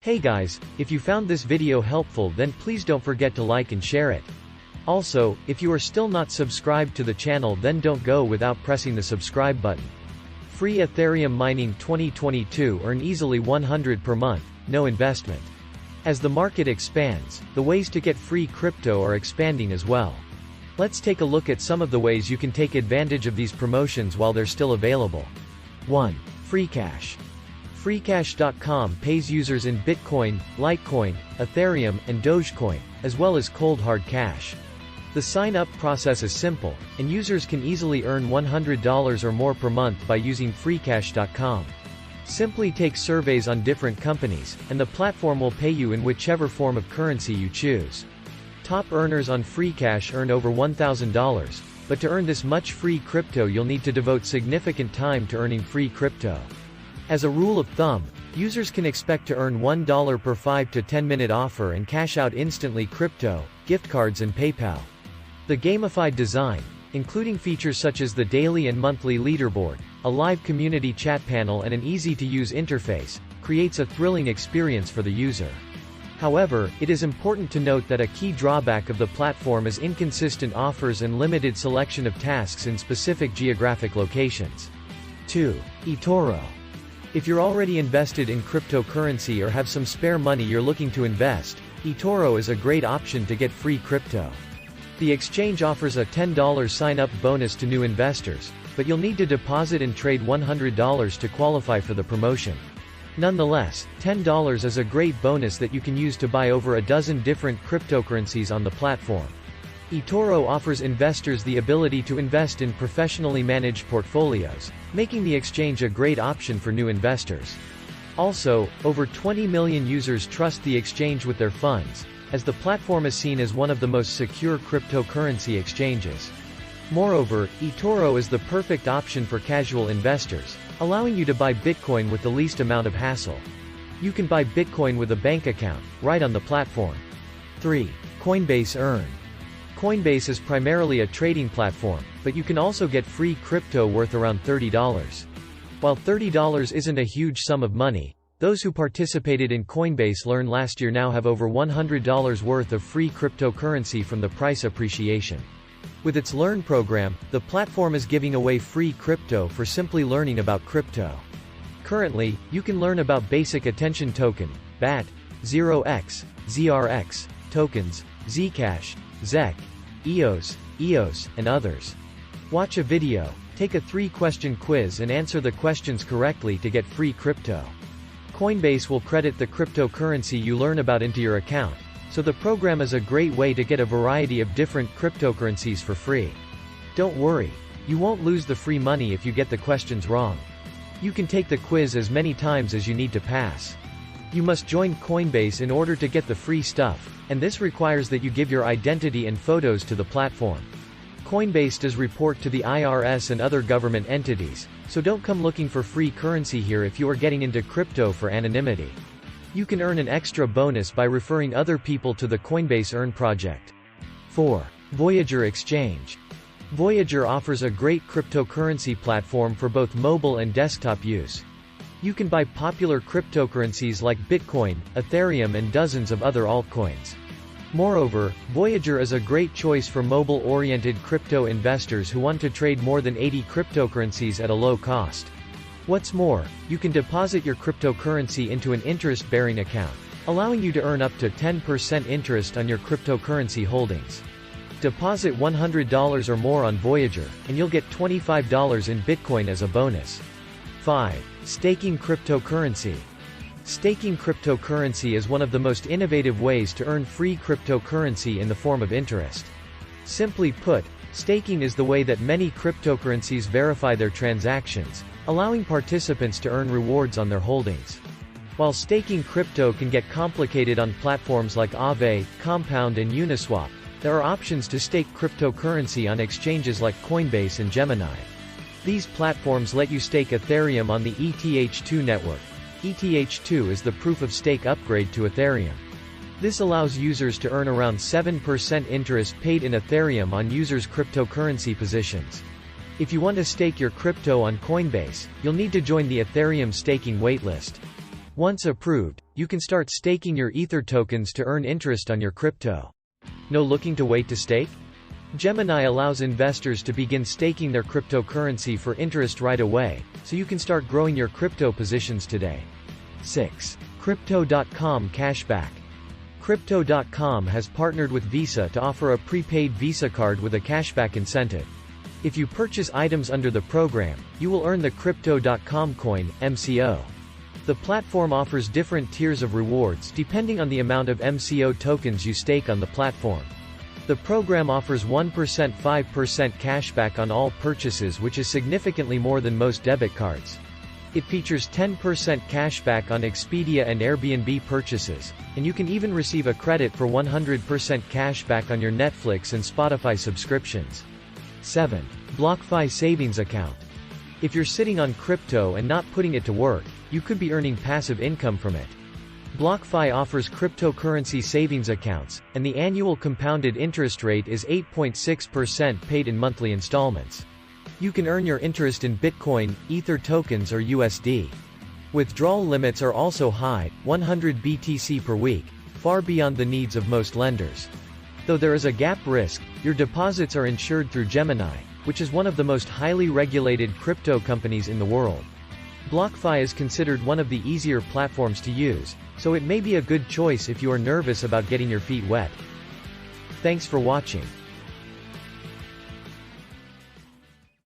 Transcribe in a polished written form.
Hey guys, if you found this video helpful then please don't forget to like and share it. Also, if you are still not subscribed to the channel then don't go without pressing the subscribe button. Free Ethereum mining 2022 earn easily 100 per month, no investment. As the market expands, the ways to get free crypto are expanding as well. Let's take a look at some of the ways you can take advantage of these promotions while they're still available. 1. Free cash. Freecash.com pays users in Bitcoin, Litecoin, Ethereum, and Dogecoin, as well as cold hard cash. The sign-up process is simple, and users can easily earn $100 or more per month by using Freecash.com. Simply take surveys on different companies, and the platform will pay you in whichever form of currency you choose. Top earners on Freecash earn over $1,000, but to earn this much free crypto you'll need to devote significant time to earning free crypto. As a rule of thumb, users can expect to earn $1 per 5 to 10 minute offer and cash out instantly crypto, gift cards and PayPal. The gamified design, including features such as the daily and monthly leaderboard, a live community chat panel and an easy-to-use interface, creates a thrilling experience for the user. However, it is important to note that a key drawback of the platform is inconsistent offers and limited selection of tasks in specific geographic locations. 2. eToro. If you're already invested in cryptocurrency or have some spare money you're looking to invest, eToro is a great option to get free crypto. The exchange offers a $10 sign-up bonus to new investors, but you'll need to deposit and trade $100 to qualify for the promotion. Nonetheless, $10 is a great bonus that you can use to buy over a dozen different cryptocurrencies on the platform. eToro offers investors the ability to invest in professionally managed portfolios, making the exchange a great option for new investors. Also, over 20 million users trust the exchange with their funds, as the platform is seen as one of the most secure cryptocurrency exchanges. Moreover, eToro is the perfect option for casual investors, allowing you to buy Bitcoin with the least amount of hassle. You can buy Bitcoin with a bank account, right on the platform. 3. Coinbase Earn. Coinbase is primarily a trading platform, but you can also get free crypto worth around $30. While $30 isn't a huge sum of money, those who participated in Coinbase Learn last year now have over $100 worth of free cryptocurrency from the price appreciation. With its Learn program, the platform is giving away free crypto for simply learning about crypto. Currently, you can learn about Basic Attention Token, BAT, 0x, ZRX, tokens, Zcash, ZEC, EOS, and others. Watch a video, take a 3-question quiz and answer the questions correctly to get free crypto. Coinbase will credit the cryptocurrency you learn about into your account, so the program is a great way to get a variety of different cryptocurrencies for free. Don't worry, you won't lose the free money if you get the questions wrong. You can take the quiz as many times as you need to pass. You must join Coinbase in order to get the free stuff, and this requires that you give your identity and photos to the platform. Coinbase does report to the IRS and other government entities, so don't come looking for free currency here if you are getting into crypto for anonymity. You can earn an extra bonus by referring other people to the Coinbase Earn project. 4. Voyager Exchange. Voyager offers a great cryptocurrency platform for both mobile and desktop use. You can buy popular cryptocurrencies like Bitcoin, Ethereum and dozens of other altcoins. Moreover, Voyager is a great choice for mobile-oriented crypto investors who want to trade more than 80 cryptocurrencies at a low cost. What's more, you can deposit your cryptocurrency into an interest-bearing account, allowing you to earn up to 10% interest on your cryptocurrency holdings. Deposit $100 or more on Voyager, and you'll get $25 in Bitcoin as a bonus. 5. Staking cryptocurrency. Staking cryptocurrency is one of the most innovative ways to earn free cryptocurrency in the form of interest. Simply put, staking is the way that many cryptocurrencies verify their transactions, allowing participants to earn rewards on their holdings. While staking crypto can get complicated on platforms like Aave, Compound and Uniswap, there are options to stake cryptocurrency on exchanges like Coinbase and Gemini. These platforms let you stake Ethereum on the ETH2 network. ETH2 is the proof-of-stake upgrade to Ethereum. This allows users to earn around 7% interest paid in Ethereum on users' cryptocurrency positions. If you want to stake your crypto on Coinbase, you'll need to join the Ethereum staking waitlist. Once approved, you can start staking your Ether tokens to earn interest on your crypto. No looking to wait to stake? Gemini allows investors to begin staking their cryptocurrency for interest right away, so you can start growing your crypto positions today. 6. Crypto.com Cashback. Crypto.com has partnered with Visa to offer a prepaid Visa card with a cashback incentive. If you purchase items under the program, you will earn the Crypto.com coin, MCO. The platform offers different tiers of rewards depending on the amount of MCO tokens you stake on the platform. The program offers 1% 5% cashback on all purchases, which is significantly more than most debit cards. It features 10% cashback on Expedia and Airbnb purchases, and you can even receive a credit for 100% cashback on your Netflix and Spotify subscriptions. 7. BlockFi Savings Account. If you're sitting on crypto and not putting it to work, you could be earning passive income from it. BlockFi offers cryptocurrency savings accounts, and the annual compounded interest rate is 8.6% paid in monthly installments. You can earn your interest in Bitcoin, Ether tokens or USD. Withdrawal limits are also high, 100 BTC per week, far beyond the needs of most lenders. Though there is a gap risk, your deposits are insured through Gemini, which is one of the most highly regulated crypto companies in the world. BlockFi is considered one of the easier platforms to use, so it may be a good choice if you are nervous about getting your feet wet. Thanks for watching.